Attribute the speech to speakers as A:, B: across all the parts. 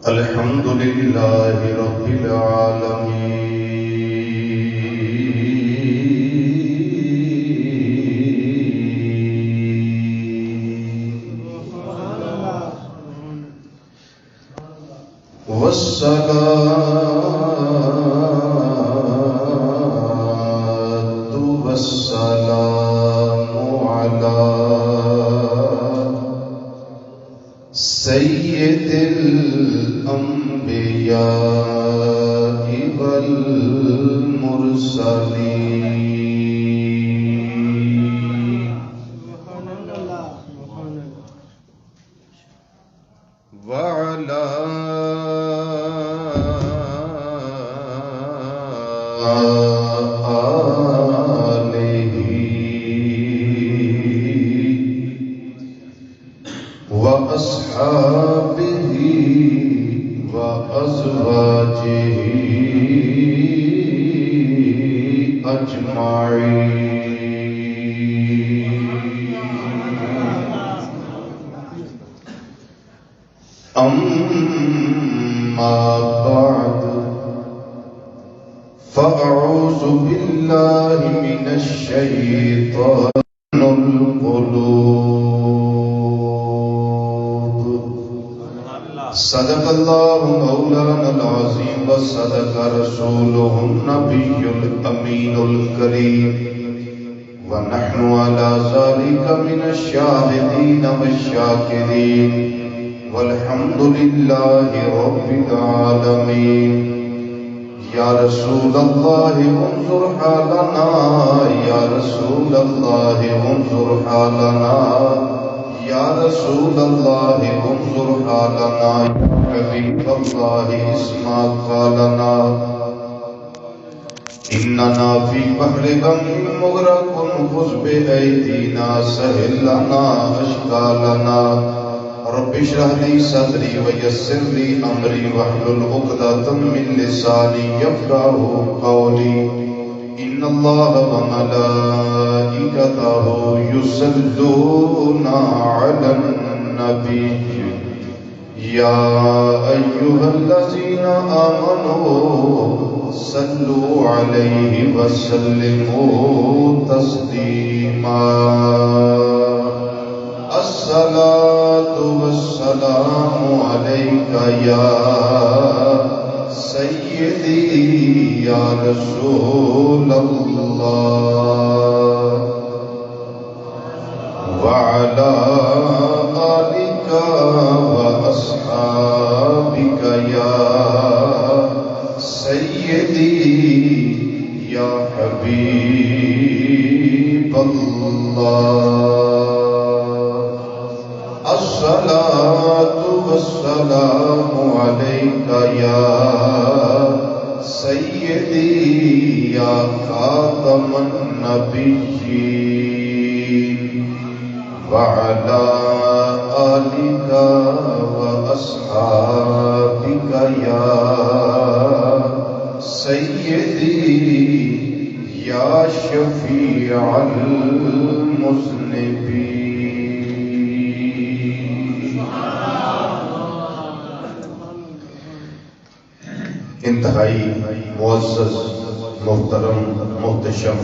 A: الحمد لله رب العالمين والصلاة والسلام على سيد الأنبياء والمرسلين وعلى آله وأصحابه وأزواجه أجمعين. أما بعد فأعوذ بالله من الشيطان القلوب. صدق الله مولانا العظيم وصدق رسوله النبي الأمين الكريم ونحن على ذلك من الشاهدين والشاكرين والحمد لله رب العالمين. یا رسول اللہ انظر حالنا، یا رسول اللہ انظر حالنا، یا رسول اللہ انظر حالنا، یا حبیب اللہ اسمع قالنا. اننا فی بحر غم مغرق خذ بأیدینا سہل لنا اشکالنا. رب اشرح لي صدري ويسر لي امري واحلل عقدة من لساني يفقهوا قولي. ان الله وملائكته يصلون على النبي يا ايها الذين امنوا صلوا عليه وسلموا تسليما. الصلاة والسلام عليك يا سيدي يا رسول الله وعلى آلك وأصحابك يا سيدي يا حبيب الله. الصلاة والسلام عليك يا سيدي يا خاتم النبيين وعلى آلك وأصحابك يا سيدي يا شفيع المذنبين. انتہائی معزز محترم محتشم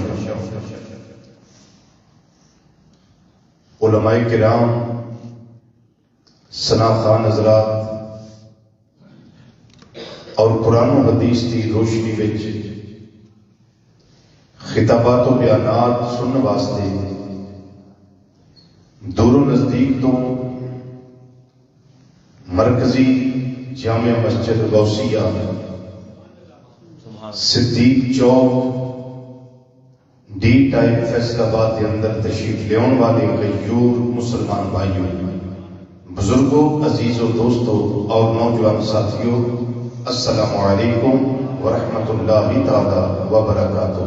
A: علماء کرام، ثنا خان حضرات اور قرآن و حدیث کی روشنی وچ خطابات و بیانات سننے واسطے دور و نزدیک تو مرکزی جامع مسجد غوثیہ صدیق چوک ڈی ٹائپ فیصل آباد کے اندر تشریف لیون والے غیور مسلمان بھائیوں، بزرگوں، عزیزوں، دوستوں اور نوجوان ساتھیوں، السلام علیکم ورحمۃ اللہ تعالی وبرکاتہ.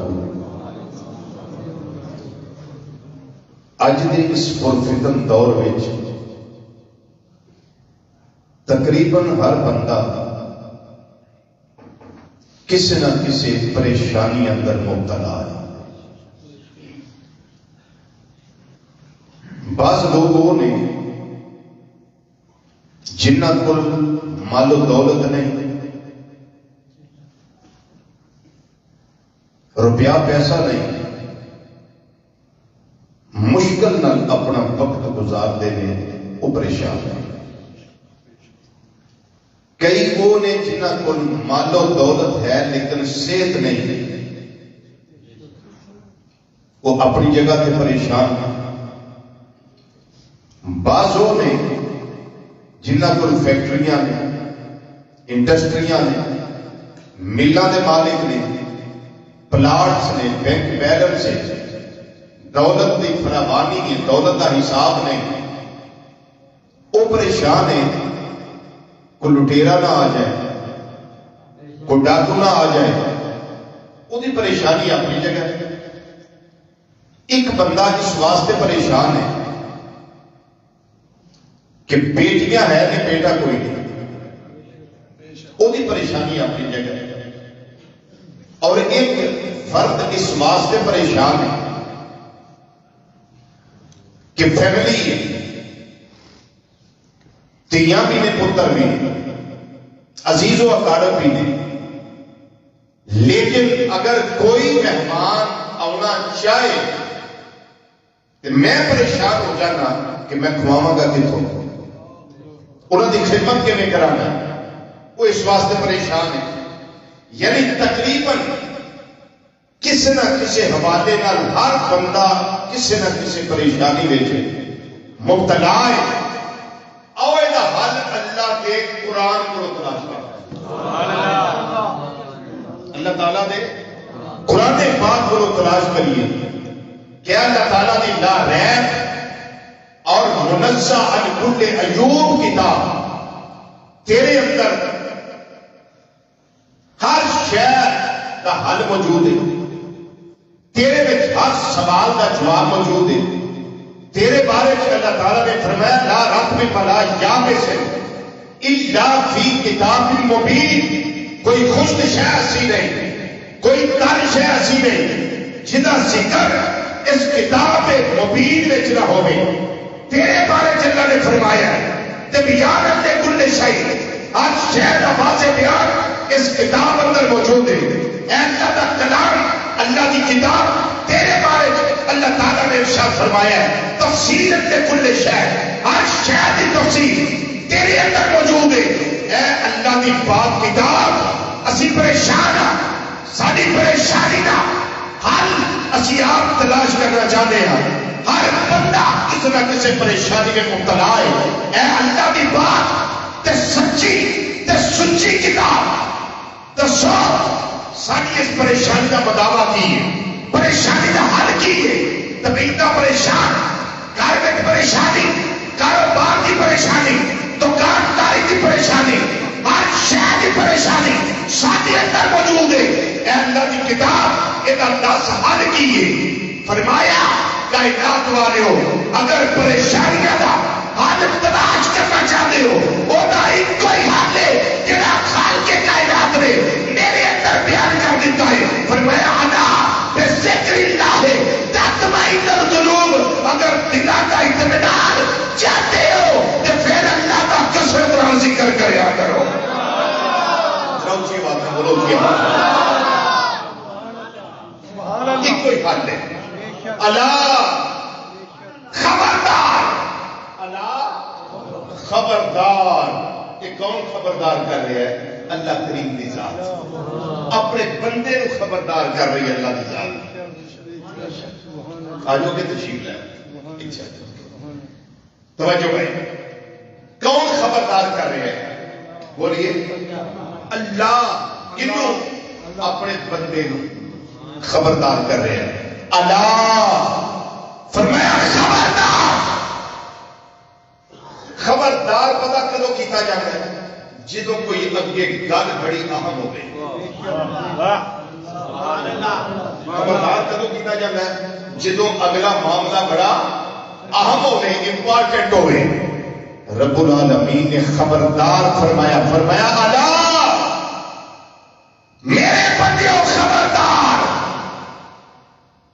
A: اج دے اس پرفتن دور وچ تقریباً ہر بندہ کسی نہ کسی پریشانی اندر مبتلا ہے. بعض لوگ وہ نے جنہ کو مال و دولت نہیں، روپیہ پیسہ نہیں، مشکل نال اپنا وقت گزار دے وہ پریشان ہے۔ کئی وہ نے جنہ کو مال و دولت ہے لیکن صحت نہیں، وہ اپنی جگہ سے پریشان ہیں۔ بعض وہ نے جنہ کو فیکٹریاں نے، انڈسٹریاں نے، ملاں دے مالک نے، پلاٹس نے، بینک بیلنس سے، دولت کی فراوانی ہے، دولت کا حساب نہیں، وہ پریشان ہے۔ کوئی لٹیرا نہ آ جائے، کوئی ڈاکو نہ آ جائے، وہ پریشانی اپنی جگہ ہے۔ ایک بندہ اس واسطے پریشان ہے کہ بیٹیاں ہیں کہ بیٹا کوئی نہیں، وہ پریشانی اپنی جگہ ہے۔ اور ایک فرد اس واسطے پریشان ہے کہ فیملی ہے، تیاں بھی نے، پتر بھی نے، عزیز و اقارب بھی نے، لیکن اگر کوئی مہمان آنا چاہے تو میں پریشان ہو جانا کہ میں کھواواں گا کتوں، انہوں کی خدمت کے میں کرانا، وہ اس واسطے پریشان ہے۔ یعنی تقریباً کسی نہ کسی حوالے نال ہر بندہ کسی نہ کسی پریشانی میں مبتلا ہے۔ اور یہ حل اللہ کے قرآن کو تلاش کرتا ہے، اللہ تعالیٰ دے قرآن پاک کو تلاش کریے کہ اللہ تعالیٰ دی لا ریب اور منزہ عن کل عیوب کتاب تیرے اندر ہر شے کا حل موجود ہے، تیرے میں ہر سوال کا جواب موجود ہے۔ تیرے بارے میں اللہ تعالیٰ نے فرمایا لا رطب ولا یابس الا فی کتاب مبین، کوئی خشک شے ایسی نہیں، کوئی تر شے ایسی نہیں جدا ذکر اس کتاب مبین میں نہ ہوئے۔ تیرے بارے میں اللہ نے فرمایا تبیان لکل شیء، ہر شے کا واضح بیان اس کتاب اندر موجود ہے۔ اے اللہ کا کلام، اللہ کی کتاب تیرے بارے میں اللہ تعالیٰ نے ارشاد فرمایا ہے تفصیل لکل شیء، ہر شے کی تفصیل تیرے اندر موجود ہے۔ اے اللہ کی پاک کتاب، اسی پریشان ہاں، ساری پریشانی کا حل اسی آپ تلاش کرنا چاہتے ہیں۔ ہر بندہ کسی نہ کسی پریشانی میں مبتلا ہے۔ اے اللہ کی بات تے سچی تے سچی کتاب دسو ساری اس پریشانی کا مداوع کی ہے، پریشانی کا حل کی ہے۔ طبیعت پریشان، گھر میں پریشانی، کاروبار کی پریشانی، دکانداری کی پریشانی، ہر شہر کی پریشانی ساتھ اندر موجود ہے۔ اے اللہ کی کتاب یہ 10 حل کیے، فرمایا کائنات والے ہو اگر پریشانیاں کا حل تلاش کرنا چاہتے ہو، وہ ایک کوئی حل ہے جڑا خالق کے کائنات نے میرے اندر بیان کر دیتا ہے۔ فرمایا انا بذکر اللہ تطمئن القلوب، اگر دلوں کا اطمینان چاہتے ہو تو پھر اللہ کا کثرت نال ذکر کریا کرو۔ بولو کیا کوئی حل ہے؟ اللہ خبردار، اللہ خبردار۔ یہ کون خبردار کر رہا ہے؟ اللہ کریم کی ذات اپنے بندے کو خبردار کر رہی ہے۔ اللہ کی ذات آجو کے تشریف لائے، توجہ بھائی، کون خبردار کر رہے ہیں؟ بولیے اللہ۔ کنوں؟ اپنے بندے کو خبردار کر رہے ہیں۔ اللہ فرمایا خبردار۔ خبردار پتہ کدو کیتا جاتا ہے؟ جدوں کوئی اگے گل بڑی اہم ہو گئی۔ خبردار کدو کیتا جاتا ہے؟ جدوں اگلا معاملہ بڑا اہم ہو گئے، امپورٹنٹ ہو گئے۔ رب العالمین نے خبردار فرمایا، فرمایا اللہ میرے بندے ہو خبردار۔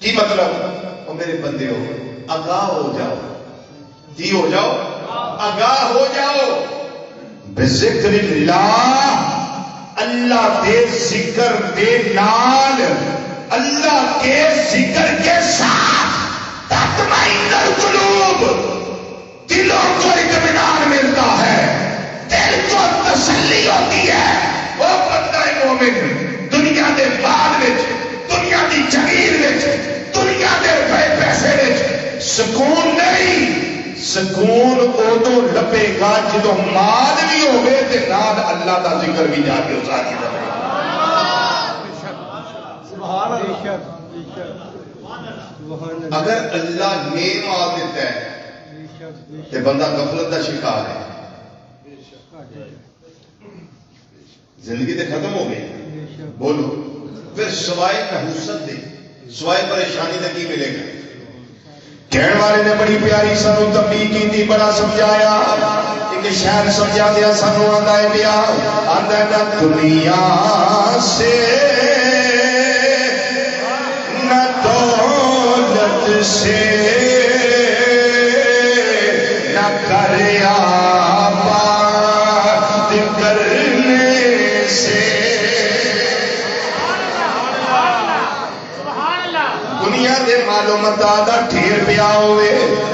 A: کی مطلب؟ وہ میرے بندے ہو آگاہ ہو جاؤ۔ کی ہو جاؤ؟ آگاہ ہو جاؤ۔ بذکر اللہ، اللہ دے ذکر دے نال، اللہ کے ذکر کے ساتھ تطمئن القلوب، دلوں کو اطمینان ملتا ہے، دل کو تسلی ہوتی ہے۔ وہ بندہ مومن دنیا دے مال وچ، دنیا دی جگیر وچ، دنیا دے روپے پیسے وچ سکون نہیں، سکون ادو لبے گا جدو مال بھی ہوگے تے نال اللہ دا ذکر بھی جا کے اتاری رہے۔ اگر اللہ نے مال دیتا ہے تے بندہ غفلت دا شکار ہے، زندگی تے ختم ہو گئی، بولو پھر سوائے نحوست دے، سوائے پریشانی دے کی ملے گا؟ کہنے والے نے بڑی پیاری سانو تنبیہ کی تھی، بڑا سمجھایا، ایک شہر سمجھا دیا سانو آندا ہے پیا، آندا ہے نہ دنیا سے نہ دولت سے نہ کر آباد کرنے سے، دنیا دے مالو متا دا ڈھیر پیا ہوئے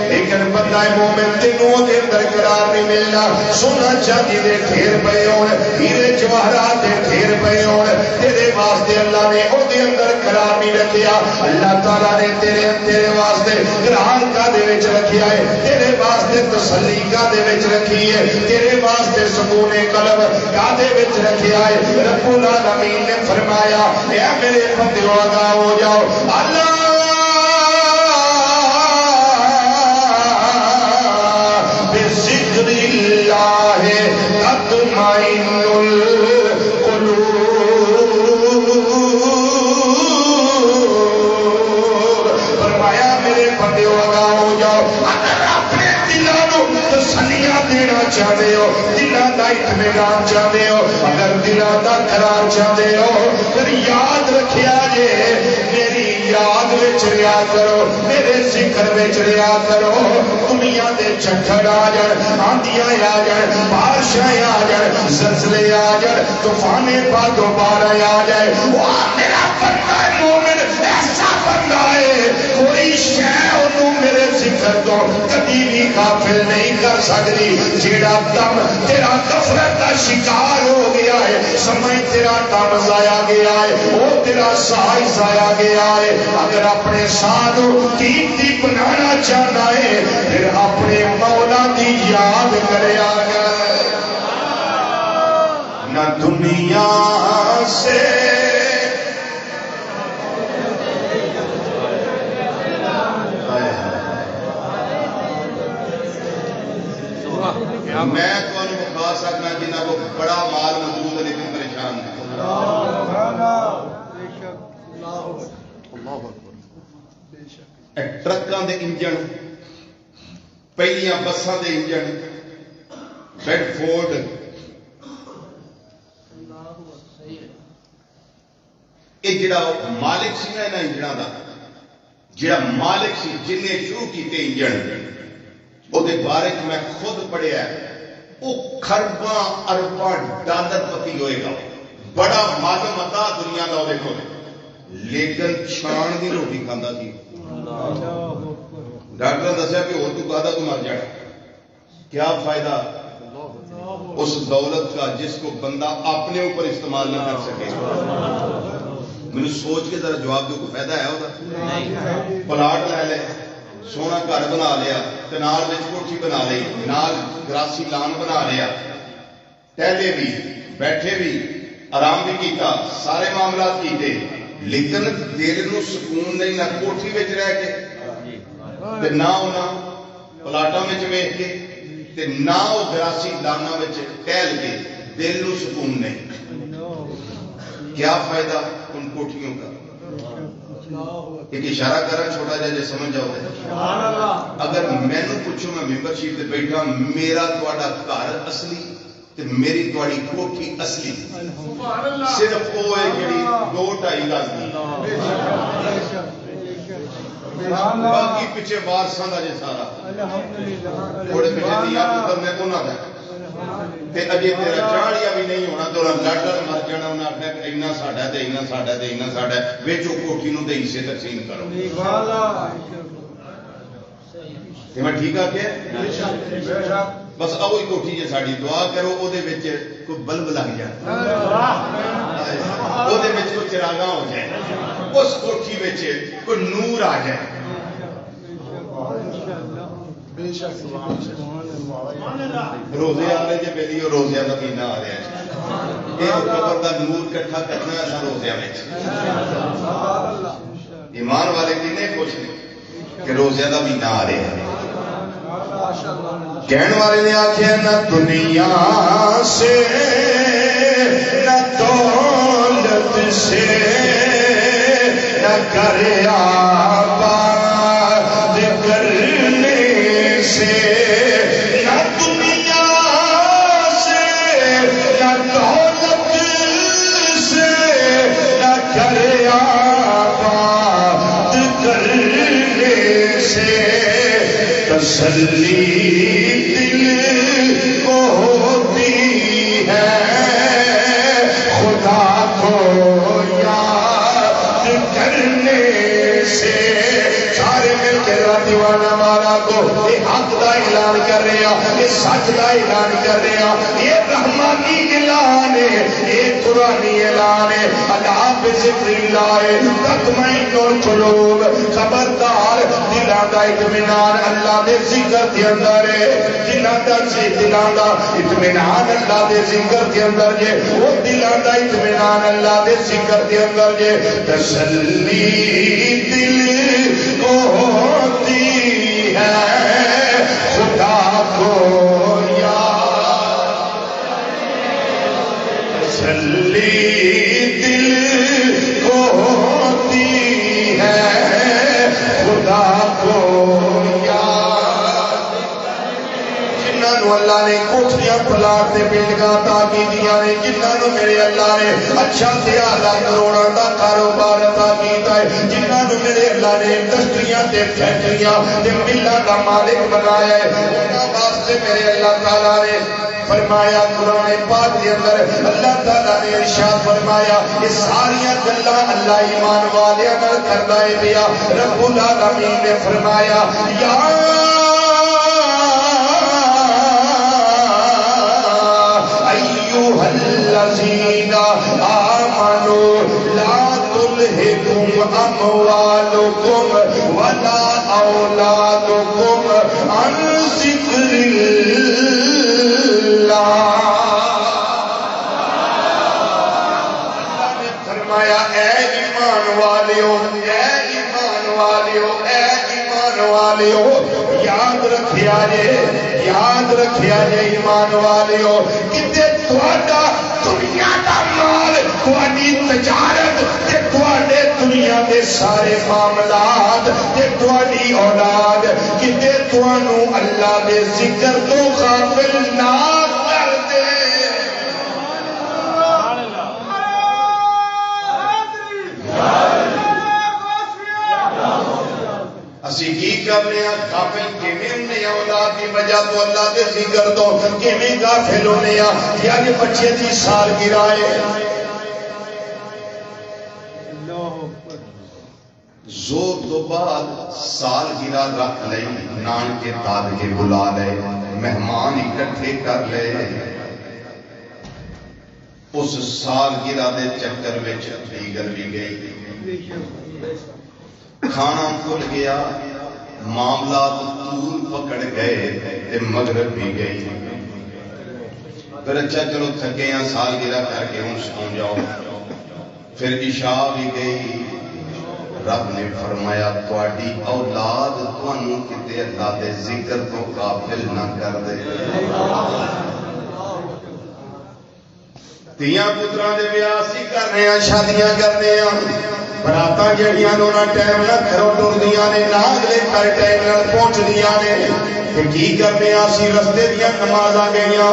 A: لیکن بندہ مومن تینوں دے اندر قرار نہیں ملنا، سونا چاندی دے ڈھیر پے ہون، ہیرے جواہرات دے ڈھیر پے ہون، تیرے واسطے اللہ نے او دے اندر قرار نہیں رکھیا۔ اللہ تعالیٰ نے تیرے واسطے قرار کا دے وچ رکھیا ہے، تیرے واسطے تسلی کا دے وچ رکھی ہے، تیرے واسطے سکون قلب کا دے وچ رکھیا ہے۔ رب العالمین نے فرمایا اے میرے بندیو آگاہ ہو جاؤ، اللہ بذکر اللہ تطمئن القلوب، فرمایا میرے بندیو آگاہ ہو جاؤ، اگر اپنے دلوں تسلیاں دینا چاہتے ہو، دلوں کا اطمینان چاہتے ہو، اگر دلوں کا قرار چاہتے ہو، پھر یاد رکھیا جے میری یاد وچ رہیا کرو، میرے ذکر وچ رہیا کرو، دنیا دے چکر آ جان، آندیاں آ جان، بارشاں آ جان، زلزلے آ جان، طوفانے بادو بارہ آ جائے، وہ میرا بندہ مومن ایسا بندہ ہے کوئی شے انہوں میرے ذکر تو کبھی بھی غافل نہیں کر سکتی۔ جیڑا دم تیرا غفلت کا شکار ہو گیا ہے، سمجھ تیرا دم ضائع گیا ہے، وہ تیرا ساہ ضائع گیا ہے۔ اگر اپنے ساتھ قیمتی بنانا چاہنا ہے پھر اپنے مولا کی یاد کرے آگا، نہ دنیا سے میں تو بخا سکنا جنہ کو بڑا مال موجود ہے لیکن پریشان ہے، ٹرکاں دے انجن، پہلیاں بساں دے انجن، بیڈ فورڈ، یہ جڑا مالک سی نا انہاں انجناں دا، جڑا مالک سی جن نے شروع کیتے انجن، وہ دے بارے میں خود پڑھیا ہے، وہ خرباں ارباں ڈالر پتی ہوئے گا، بڑا مال متا دنیا دا وہ دیکھو، لیکن چھان دی روٹی کھانا سی۔ ڈاکٹر نے دسیا کہ اور تو کہا تو مر جانا، کیا فائدہ اس دولت کا جس کو بندہ اپنے اوپر استعمال نہ کر سکے؟ میں نے سوچ کے ذرا جواب دو، کوئی فائدہ ہے وہ؟ پلاٹ لے لے، سونا گھر بنا لیا، نال وچ کوٹھی بنا لی، نال گراسی لان بنا لیا، ٹہلے بھی بیٹھے بھی آرام بھی کیتا، سارے معاملات کیتے، لیکن دل نو سکون نہیں، نہ کوٹھی وچ رہ کے نہ پلاٹاں وچ ویکھ کے نہ وہ گراسی لانا وچ ٹہل کے دل نو سکون نہیں۔ کیا فائدہ ان کوٹھیوں کا؟ ایک اشارہ کرا چھوٹا جا جے سمجھ جاؤ، اگر میں نے پوچھو میں ممبر شیپ تے بیٹھا، میرا تہاڈا گھر اصلی تے میری تہاڈی کوٹھی اصلی، صرف وہ ہے جڑی 2-2.5 گز دی، باقی پیچھے وارثاں دا جے سارا، تھوڑے پیچھے دیا پتر نے انہاں دا اجے تیرا چاڑیا بھی نہیں ہونا تو لڑ مر جانا. انہیں آخیا اینا ساڈا تے اینا ساڈا تے اینا ساڈا ویچو کوٹھی نو تے حصے تقسیم کرو. میں ٹھیک آ کے بس آؤ کوٹھی جی ساری دعا کرو وہ کوئی بلب لگ جائے وہ کوئی چراغاں ہو جائے اس کوٹھی کوئی نور آ جائے. روزے آ رہے جی پہلی وہ روزے کا مہینہ آ رہا ہے. یہ قبر کا نور کٹھا کرنا ہے روزے میں. ایمان والے کتنے خوش ہیں کہ روزے کا مہینہ آ رہا ہے. کہنے والے نے آخیا نہ دنیا سے نہ دولت سے نہ کر آباد کرنے سے نہ دنیا سے نہ دولت سے نہ کر آباد کرنے سے تسلی دل کو ہوتی ہے خدا کو یاد کرنے سے. سارے مل کے دیوانہ مارا کو یہ حق کا اعلان کر رہے ہیں, یہ سچ کا اعلان کر رہے ہیں, یہ رحمانی اعلان ہے, یہ قرآنی اعلان ہے. اللہ بذکر اللہ تطمئن القلوب. خبردار دلاں دا اطمینان اللہ دے ذکر کے اندر ہے. دلاں دا اطمینان اللہ دے ذکر کے اندر ہے. وہ دلاں دا اطمینان اللہ دے ذکر کے اندر ہے. تسلی دل کو ہوتی ہے خدا کو یاد. تسلی دل کو ہوتی ہے خدا کو یاد. جنہوں اللہ نے کوٹھیاں پلاٹ سے بلڈنگاں عطا کیتیاں نے, جنہوں میرے اللہ نے اچھا زیادہ کروڑوں کا کاروبار عطا کیتا ہے, جنہوں میرے اللہ نے انڈسٹریاں تے فیکٹریاں تے ملاں دا مالک بنایا ہے, انہاں واسطے میرے اللہ تعالیٰ نے فرمایا قرآن پاک کے اندر اللہ تعالیٰ نے ارشاد فرمایا یہ ساریاں گلاں اللہ ایمان والیاں نال کردا ہے پیا. رب العالمین نے فرمایا یا ایھا الذین آمنوا لا تلھکم اموالکم ولا اولادکم عن ذکر فرمایا اے ایمان والیو, اے ایمان والیو, اے ایمان والیو, یاد رکھیا جے ایمان والیو کتے تہاڈا دنیا دا مال تہاڈی تجارت تے تہاڈے دنیا دے سارے معاملات تے تہاڈی اولاد کتے تانوں اللہ دے ذکر تو غافل نہ کر دے. اسی کی کرنے ہیں غافل کیویں ہونے ہیں اولاد کی وجہ تو اللہ دے ذکر تو کیویں غافل ہونے ہیں. یا یہ بچے دی سالگرہ ہے زور تو بعد سالگرہ رکھ لئی, نان کے داد کے بلا لے, مہمان اکٹھے کر لے, اس سالگرہ دے چکر میں دیگر بھی گئی, کھانا بھول گیا, معاملات طول پکڑ گئے تے مغرب بھی گئی. پھر اچھا چلو تھکے ہیں سالگرہ کر کے ہوں سو جاؤ. پھر عشاء بھی گئی. رب نے فرمایا تواڈی اولاد تانوں کتے اللہ دے ذکر تو غافل نہ کر دے. تیاں پتراں دے بیاہ سی کرنے ہیں, شادیاں کرنے ہیں, براتاں جڑیاں نہ ٹائم نہ گھروں ٹردیاں نے, نہ اگلے گھر ٹائم نال پہنچدیاں نے. کہ کی کرنے اسی رستے دیاں نمازاں گئیاں.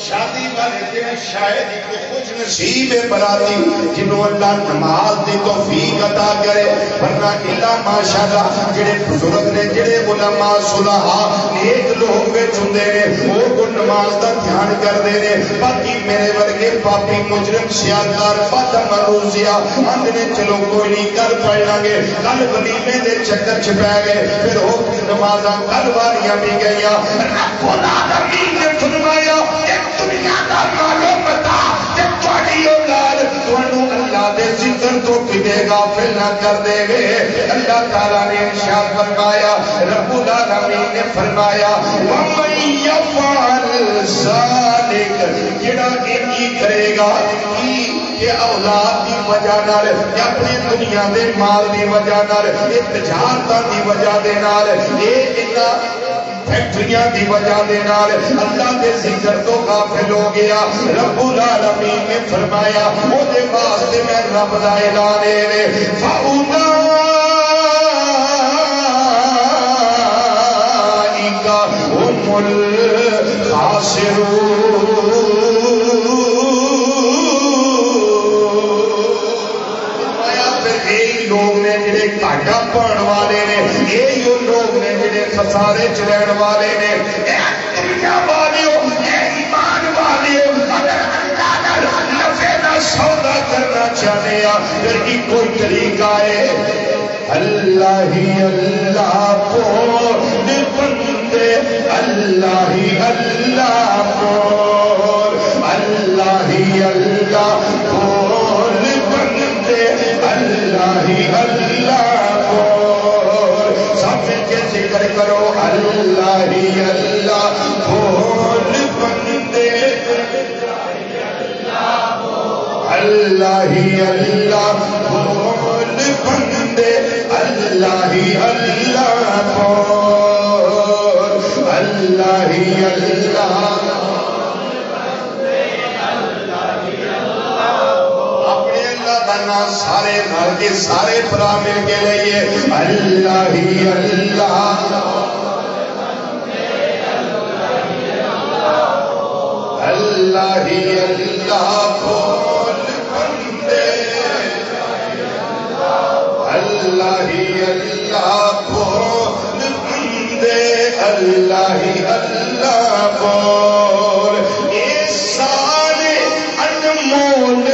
A: شادی والے دن شاید ہی کوئی خوش نصیب براتی جنہوں اللہ نماز دی توفیق عطا کرے, ورنہ اللہ ماشاءاللہ جڑے بزرگ نے, جڑے علماء صلحاء نیک لوگ وچ ہوندے نے, وہ وہ نماز کا دھیان کرتے ہیں. باقی میرے ورگے پاپی مجرم سیاکار فاطمہ مروزیا آندے چلو کوئی نہیں کل پڑھ لیں گے. کل ولیمے دے چکر چ پی گئے. پھر وہ نماز کل واریاں بھی گئی. رب العالمین نے فرمایا ایک دنیا کا معلوم بتا کہ تھوڑی اولاد تمہیں اللہ دے ذکر تو کدے غافل نہ کر دے گے. اللہ تعالیٰ نے ارشاد فرمایا رب العالمین نے فرمایا وَمَن يَفْعَلْ ذَلِكَ جڑا یہ کرے گا کہ اولاد دی وجہ نال یا اپنی دنیا دے مال دی وجہ نال یہ تجارتاں دی وجہ دے نال یہ فیکٹریاں دی وجہ دے نال اللہ دے ذکر تو غافل ہو گیا. رب العالمین نے فرمایا او دے واسطے میں رب دا اعلان ہے فَأُولَٰئِكَ هُمُ الْخَاسِرُونَ. لوگ نے جڑے گھاٹا پاؤن والے نے یہی وہ لوگ نے جڑے خسارے چ رہن والے نے. دنیا والیو ایمان والیو اگر اللہ نال نفع دا سودا کرنا چاہتے ہیں پھر کوئی طریقہ ہے اللہ ہی اللہ بول بندے اللہ ہی اللہ بول اللہ ہی اللہ بول بندے اللہ ہی اللہ بول. سب مل کے ذکر کرو اللہ ہی اللہ بول بندے اللہ ہی اللہ بول بندے اللہ ہی اللہ بول اللہ ہی اللہ. سارے مل کے سارے برا مل کے لئیے اللہ ہی اللہ اللہ ہی اللہ بول بندے اللہ ہی اللہ بول بندے اللہ ہی اللہ بول. یہ سارے انمول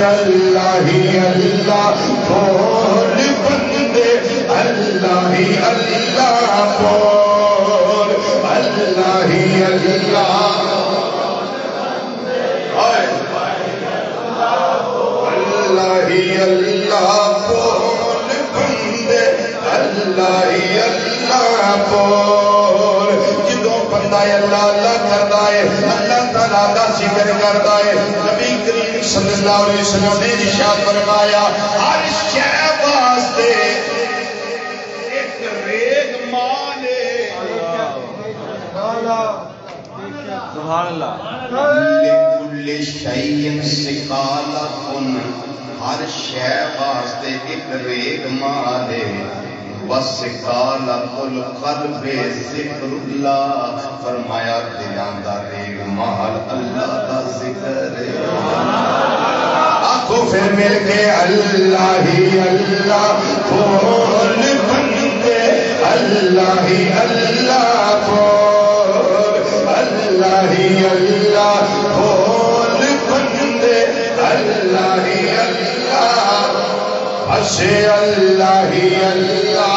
A: اللہ ہی اللہ بول بندے اللہ ہی اللہ بول اللہ ہی اللہ اللہ ہی اللہ بول بندے اللہ ہی اللہ بول. جدوں بندہ اللہ اللہ کرتا ہے اللہ تعالیٰ کا ذکر کرتا ہے. نبی کریم صلی اللہ علیہ وسلم نے ارشاد فرمایا ہر شے واسطے ایک ریگ مال ہے.
B: سبحان اللہ.
A: لکل شیء سقالۃ ہر شے واسطے ایک ریگ مال ہے. وسقالۃ القلب ذکر اللہ فرمایا دلاں دا ریگ مال اللہ دا ذکر ہے. آنکھوں پھر مل کے اللہ ہی اللہ بول بندے اللہ ہی اللہ بول اللہ ہی اللہ بول بندے اللہ ہی اللہ بس اللہ ہی اللہ.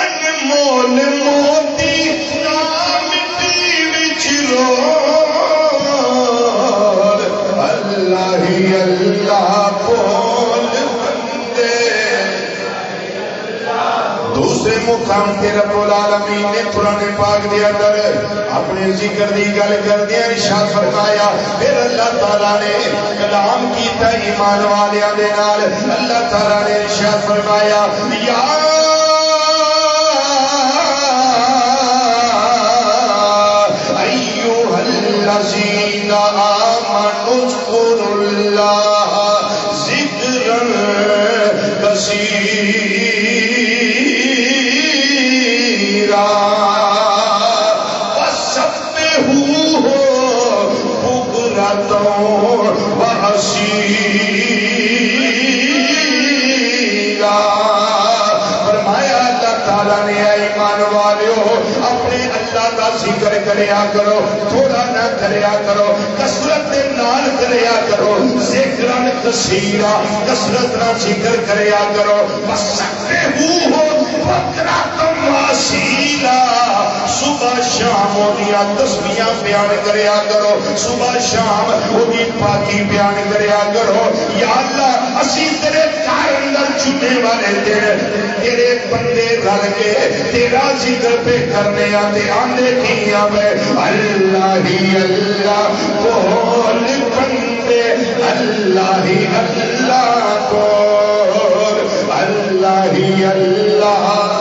A: انمول موتی مٹی وچ رول اللہ ہی اللہ بول بندے. دوسرے مقام کے رب العالمین نے قرآن پاک دے اندر اپنے ذکر دی گل کردے ارشاد فرمایا پھر اللہ تعالیٰ نے کلام کیتا ایمان والیاں دے نال. اللہ تعالیٰ نے ارشاد فرمایا یا الذین آمنوا اذکروا اللہ ذکرا کثیرا وسبحوہ دا ذکر کریا کرو تھوڑا نہ کریا کرو کثرت دے نال کریا کرو ذکرن کثیرا کثرت نہ ذکر کریا کرو وسبحوہ بکرۃ واسیلا صبح شام اودیاں تسبیحاں بیان کریا کرو صبح شام اودی پاکی بیان کریا کرو یا اللہ اسی تیرے گھر اندر جمعے والے تیرے بندے رل کے تیرا ذکر پہ کرنے آتے آندے کیا میں اللہ ہی اللہ بول بندے اللہ ہی اللہ بول اللہ ہی اللہ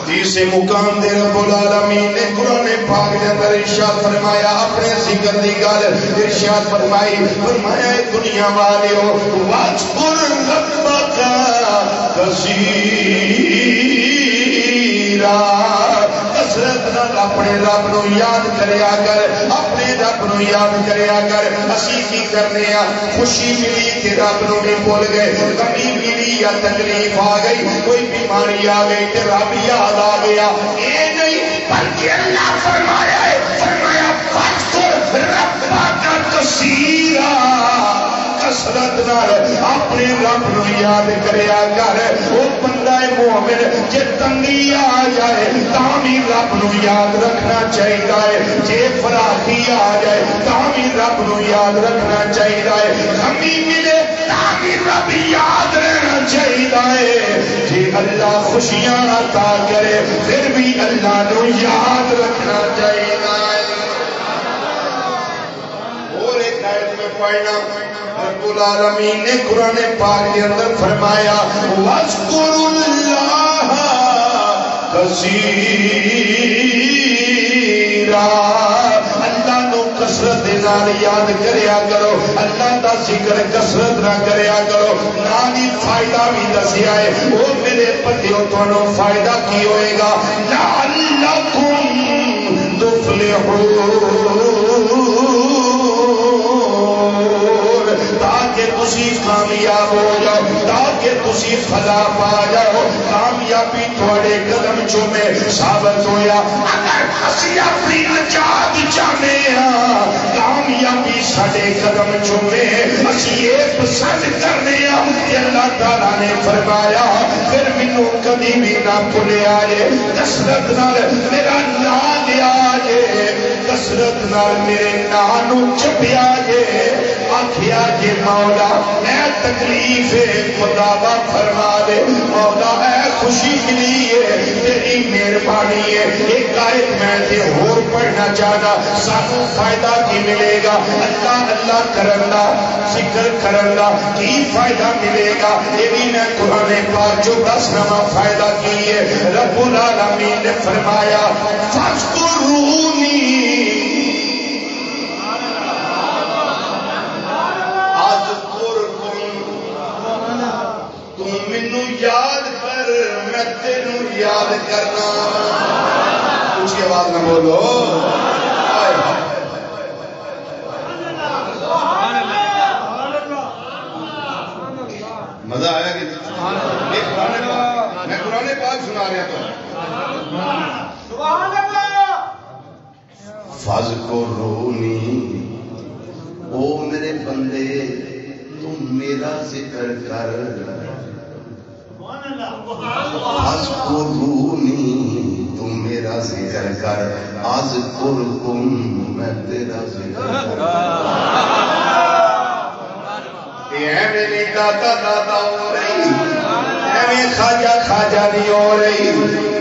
A: تیسرے مقام دے رب العالمین نے قرآن پاک کے اندر ارشاد فرمایا اپنے ذکر دی گل ارشاد فرمایا دنیا والےو واذکر ربک کثیرا کثرت نال اپنے رب نو یاد کریا کر اپنے رب نو یاد کریا کر اسی کی کرنے آ خوشی ملی تے رب نو نہیں بھول گئے غمی ملی یا تکلیف آ گئی کوئی بیماری آ گئی تے رب یاد آ گیا اے نہیں بلکہ اللہ فرمایا ہے فرمایا فاذکر ربک کثیرا کثرت نال اپنے رب نو یاد کریا کر او بندہ مومن جے تنگی آ جائے تاں بھی رب نو یاد رکھنا چاہیے جے فراخی آ جائے تاں بھی رب نو یاد رکھنا چاہیے غمی ملے تاں بھی رب یاد رہنا چاہیے جے اللہ خوشیاں عطا کرے پھر بھی اللہ نو یاد رکھنا چاہیے اور ایک آیت میں پڑھنا رب العالمین نے قرآن پاک کے اندر فرمایا وَاذْكُرُوا اللَّهَ كَثِيرًا اللہ نو کثرت نال یاد کریا کرو اللہ دا ذکر کثرت نہ کریا کرو نہ ہی فائدہ بھی دسیا ہے او میرے بندیو تانوں فائدہ کی ہوئے گا لعلکم تفلحون تاکہ تسی کامیاب ہو جاؤ تاکہ تسی فلاح پا جاؤ کامیابی تھوڑے قدم چومے ثابت ہویا اگر اسی اپنی نجات چاہنے ہاں کامیابی ساڑے قدم چومے اسی یہ پسند کرنے ہاں کہ اللہ تعالیٰ نے فرمایا پھر منو کبھی بھی نہ بھولے آئے کثرت نال میرا نام لیا جے کثرت نال میرے نانو چپیا جے آکھیا جے مولا اے تکلیف خدا فرما دے مولا اے خوشی ملی ہے تیری مہربانی ہے ایک آیت میں تے اور پڑھنا چاہتا سانو فائدہ کی ملے گا اللہ اللہ کرنا ذکر کرنا کی فائدہ ملے گا یہ بھی میں قرآن پاک جو 10 نواں فائدہ کی ہے رب العالمین نے فرمایا فاذکرونی یاد کر میں تینوں یاد کرنا اونچی آواز نہ بولو مزہ آیا کہ میں قرآن پاک سنا رہا تو فاذکرونی او میرے بندے تم میرا ذکر کر اذکرونی تم میرا ذکر کر اذکرکم میں تیرا ذکر کر اے میری دادا دادا ہو رہی اے میں خواجہ خواجہ نہیں ہو رہی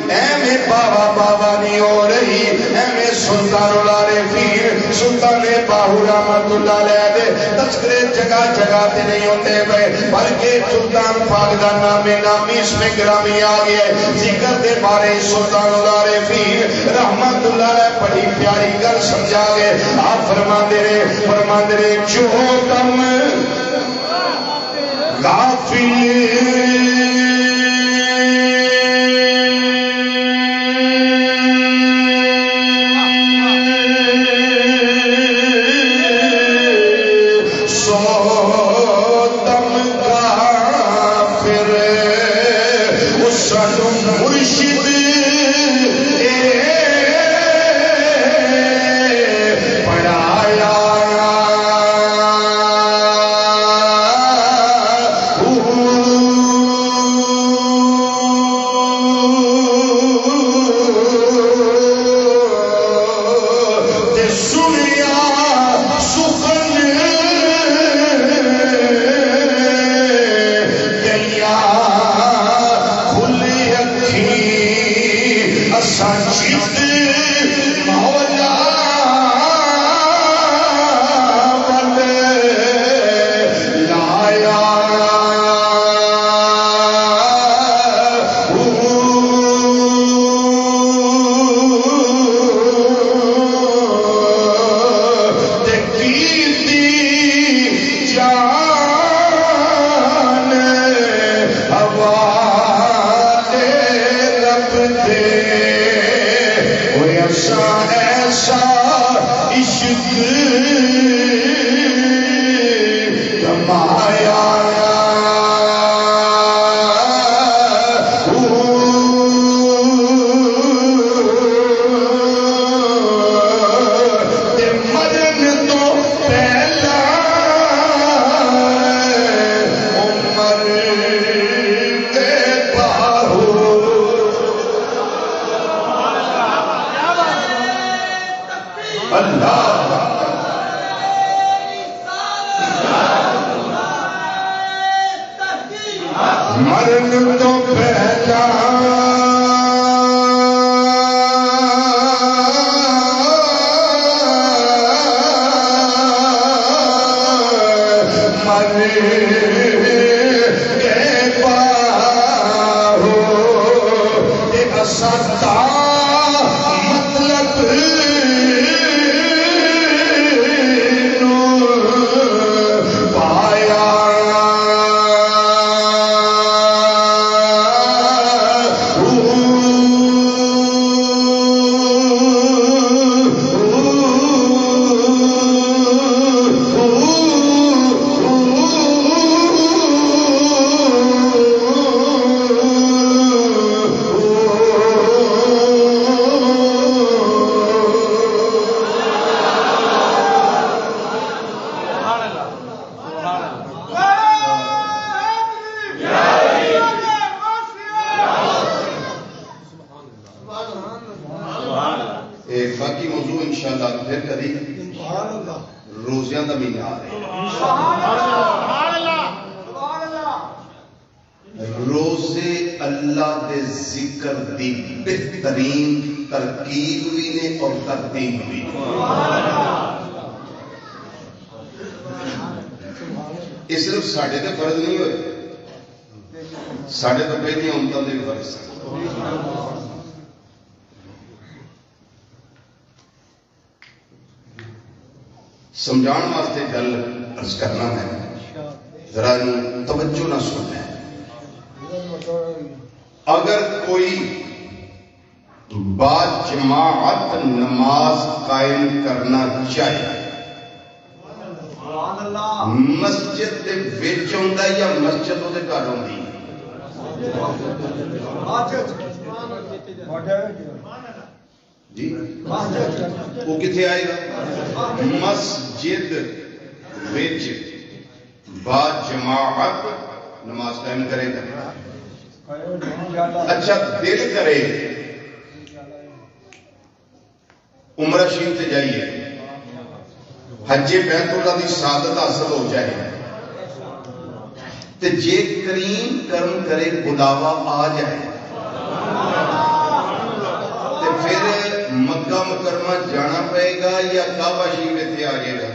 A: اے میں بابا بابا نہیں ہو رہی اے میں سلطان العارفین سلطان باہو رحمت اللہ علیہ دے تذکرے جگہ جگہ تے نہیں ہوتے بھائی بلکہ سلطان پاک دا نامی اس میں گرامی آ گیا ہے ذکر دے بارے سلطان العارفین رحمت اللہ علیہ بڑی پیاری گل سمجھا گئے آپ فرما دے رہے جو کم غافل سچت مولا ساڑھے تو پہلی امتوں کے فرض سمجھان واسطے گل عرض کرنا ہے ذرا توجہ نہ سننا ہے اگر کوئی با جماعت نماز قائم کرنا چاہے مسجد دے وچ ہوندا یا مسجد دے گھر ہوندی جی وہ کتنے آئے گا مسجد وچ با جماعت نماز قائم کرے گا اچھا دل کرے عمرہ شریف سے جائیے حج بیت اللہ کی سعادت حاصل ہو جائے تو جے کریم کرم کرے بلاوا آ جائے تو پھر مکہ مکرمہ جانا پائے گا یا کعبہ شریف اتنے آ جائے گا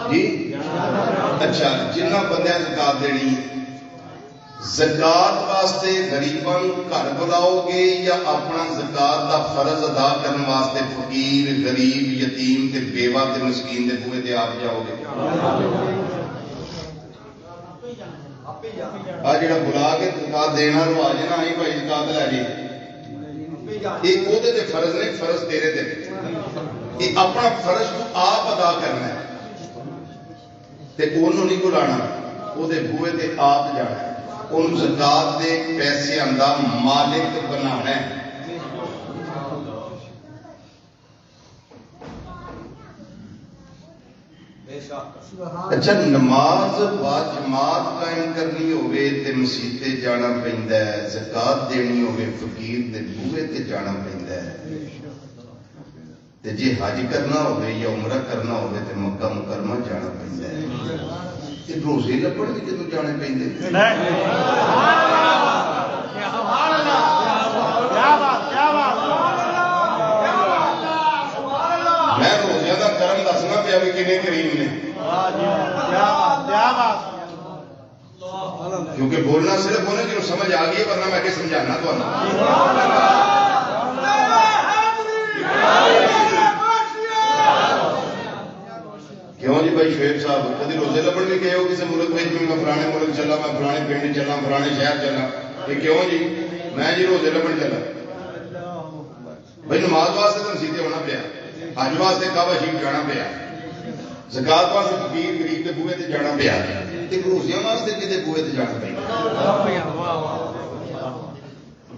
A: جی اچھا جنہ بندے زکات دینی زکات واسطے غریباں گھر بلاؤ گے یا اپنا زکات دا فرض ادا کرنے واسطے فقیر غریب یتیم تے بیوہ تے مسکین دے بوئے تے آپ جاؤ گے آج جڑا بلا کے زکات دینا رو آ جانا آئی بھائی زکات لے جی ایک وہ تے فرض نہیں فرض تیرے تے یہ اپنا فرض تو آپ ادا کرنا ہے تے انہوں نہیں بلانا وہ دے بوئے تے آپ جانا ہے ان زکات دے پیسے اندر مالک بنانا ہے اچھا نماز با جماعت قائم کرنی ہوئے تے مسیتے جانا پیندا ہے زکات دینی ہوئے فقیر دے بوئے تے جانا پیندا ہے تے جے حج کرنا ہوئے یا عمرہ کرنا ہوئے تے مکہ مکرمہ جانا پیندا ہے روزے لبن بھی جدو جانے پہ کنے کریم نے؟ کیونکہ بولنا صرف ہونا جو سمجھ آ گئی ورنہ میں کہ سمجھانا تو کیوں جی بھائی شعیب صاحب کدی روزے لبن بھی گئے ہو کسی ملک میں میں فلانے ملک چلا میں فلانے پنڈ چلا فلانے شہر چلا یہ کیوں جی میں جی روزے لبن چلا بھائی نماز واسطے تو نصیحت ہونا پیا حج واسطے کعبہ شریف جانا پیا زکات واسطے فقیر غریب کے بوئے تے جانا پیا روزیاں واسطے کتنے بوئے تے جانا پیا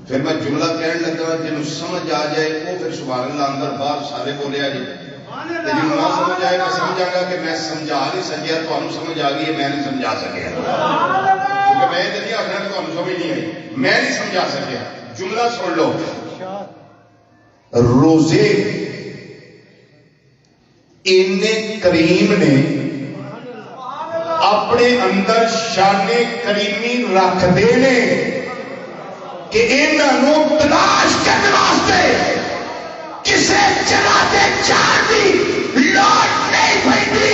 A: پھر میں جملہ کہنے لگا جنہوں سمجھ آ جائے وہ پھر سبحان اللہ اندر باہر سارے بولے جی جنہوں نہ سمجھ آئے میں سمجھا گا کہ میں سمجھا نہیں سکیا تو سمجھ آ گئی ہے میں نہیں سمجھا سکیا کیونکہ میں یہ نہیں آخنا تو سمجھ نہیں آئی میں نہیں سمجھا سکیا جملہ سن لو روزے ان کریم نے اپنے اندر شان کریمی رکھ دینے کہ انہوں تلاش کرنے واسطے کسے جگہ تے جان دی لوٹ نہیں پڑتی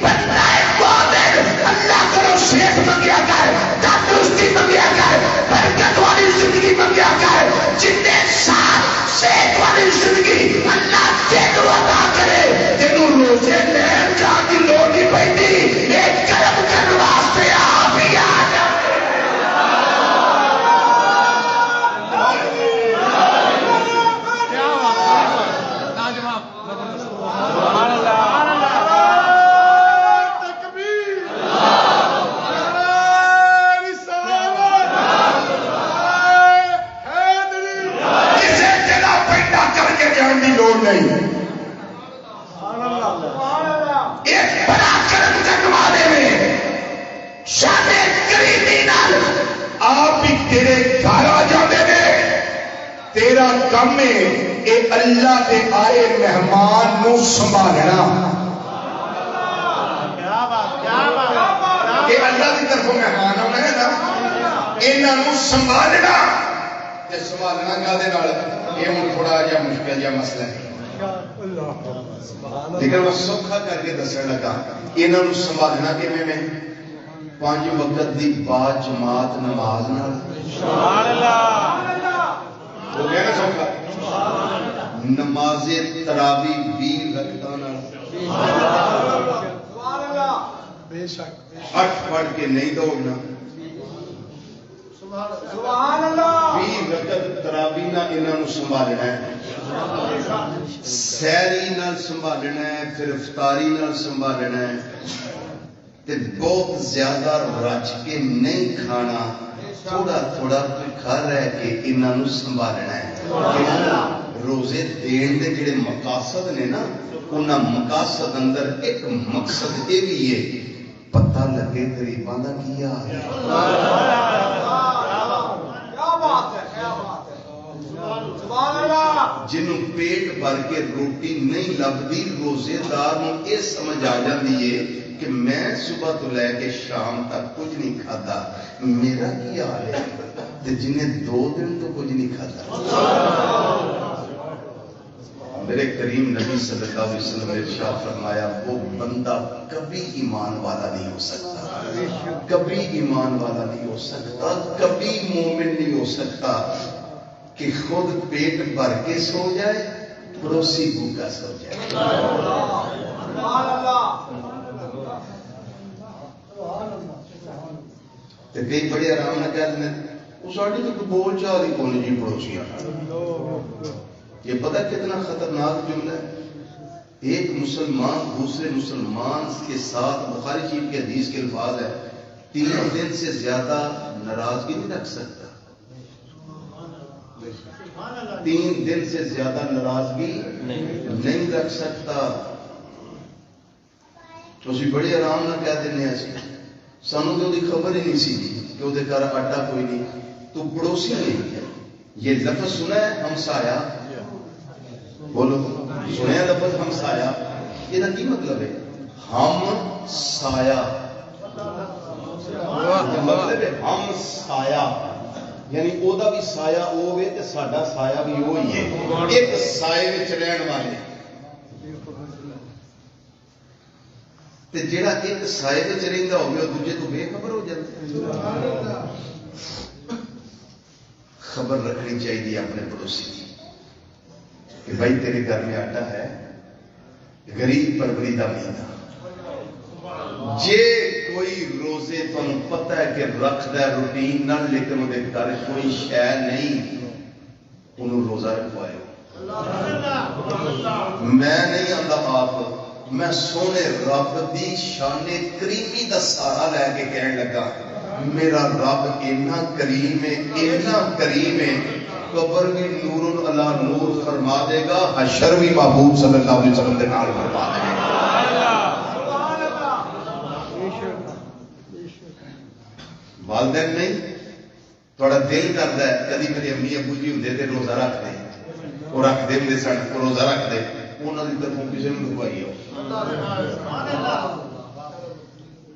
A: بندہ مومن اللہ کرو صحت منگیا کر تندرستی منگیا کر برکت والی زندگی منگیا کر جتنے سال صحت والی زندگی اللہ تینوں عطا کرے تینوں روزے لین جان کی لوٹ نہیں پڑتی ایک کرم کرنے واسطے آپ ہی آ جائے نہیں ایک بڑا کرم کرنے میں شان کریمی نال آپ ہی تیرے گھر آ جاتے ہیں تیرا کم ہے اے اللہ دے آئے مہمان نو سنبھالنا کہ اللہ کی طرف مہمان آنا ہے نا انہوں سنبھالنا سنبھالنا کا یہ ہوں تھوڑا جہا مشکل جہا مسئلہ ہے لیکن میں سوکھا کر کے دسنے لگا انہوں سنبھالنا کہ میں 5 وقت دی با جماعت نماز ہو گیا نا سوکھا نماز تراوی 20 رکعتاں ہٹ پڑھ کے نہیں دوڑنا 20 رکعت تراوی نہ انہوں سنبھالنا ہے سحری نال سنبھالنا ہے پھر افطاری نال سنبھالنا ہے تے بہت زیادہ رچ کے نہیں کھانا تھوڑا تھوڑا کھا رہ کے انہوں سنبھالنا ہے روزے دین دے جڑے مقاصد نے نا انہاں مقاصد اندر ایک مقصد یہ بھی ہے پتہ لگے غریباں دا کی حال ہے جنہوں پیٹ بھر کے روٹی نہیں لبدی روزے دار یہ سمجھ آ جاتی ہے کہ میں صبح تو لے کے شام تک کچھ نہیں کھاتا میرا کی حال ہے جنہیں 2 دن تو کچھ نہیں کھاتا میرے کریم نبی صلی اللہ علیہ وسلم نے ارشاد فرمایا وہ بندہ کبھی ایمان والا نہیں ہو سکتا کبھی ایمان والا نہیں ہو سکتا کبھی مومن نہیں ہو سکتا کہ خود پیٹ بھر کے سو جائے پڑوسی بھوکا سو جائے کئی بڑے آرام نہ کہہ دیں وہ ساڑی تو بول چال ہی کون جی پڑوسیاں یہ پتہ کتنا خطرناک جملہ ہے ایک مسلمان دوسرے مسلمان کے ساتھ بخاری شریف کے حدیث کے الفاظ ہے 3 دن سے زیادہ ناراضگی نہیں رکھ سکتا 3 دن سے زیادہ ناراضگی نہیں رکھ سکتا تو اسی بڑے آرام نہ کہہ دینے ایسے سانو تو خبر ہی نہیں سی کہ وہ گھر آٹا کوئی نہیں تو پڑوسی نہیں یہ لفظ سنا ہے ہمسایا بولو سنیا لفظ ہمسایا یہ کی مطلب ہے ہم سایہ مطلب ہے ہم سایہ یعنی او دا بھی سایہ او ہوئے تے ساڈا سایہ بھی وہ ہی ہے ایک سائے وچ رہن والے تے جڑا ایک سائے وچ رہندا ہوے او دوجے تو بے خبر ہو جاندا خبر رکھنی چاہیے اپنے پڑوسی کی کہ بھائی تیرے گھر میں آٹا ہے غریب پروری دا مہینہ جے کوئی روزے تمہیں پتہ ہے کہ رکھدا ہے روٹین نہ لیکن وہ گھر کوئی شے نہیں انہوں روزہ رکھوائے میں نہیں آتا آپ میں سونے رب دی شان کریمی دا سہارا لے کے کہنے لگا میرا رب اینا کریم ہے قبر بھی نور علی نور فرما دے گا حشر بھی محبوب صلی اللہ علیہ وسلم دے نال فرما دے گا والدین نہیں تھوڑا دل کرتا ہے کدی میری امی ابو جی ہوں تو روزہ رکھ دے وہ رکھتے ہوں سن وہ روزہ رکھ دے انہوں کی طرف کسی نے رکوائی ہو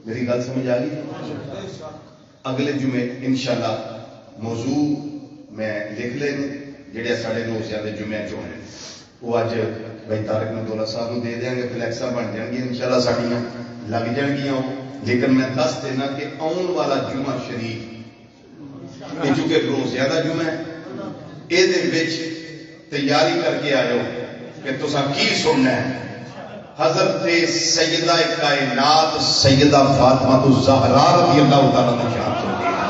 A: میری گل سمجھ آ گئی اگلے جمعے انشاءاللہ موضوع میں لکھ لیں جڑے سارے روزیاں دے جمعے چ ہونے وہ اج بھائی طارق نندولا صاحب کو دے دیں گے فلیکسا بن جان گیا انشاءاللہ ساڈیاں لگ جان گیا لیکن میں دس دینا کہ آن والا جمعہ شریف یہ چونکہ روزیاں دا جمعہ ہے یہ تیاری کر کے آئے کہ تسا کی سننا ہے حضرت سیدہ کائنات سیدہ فاطمہ الزہرا رضی اللہ تعالیٰ عنہ شان سنتے ہیں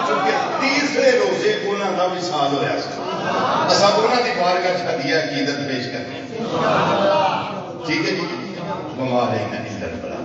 A: چونکہ تیسرے روزے انہوں کا وصال ہوا اصا انہوں کی بارگاہ ہدیہ عقیدت پیش کرنی ٹھیک ہے جی وما علینا الا البلاغ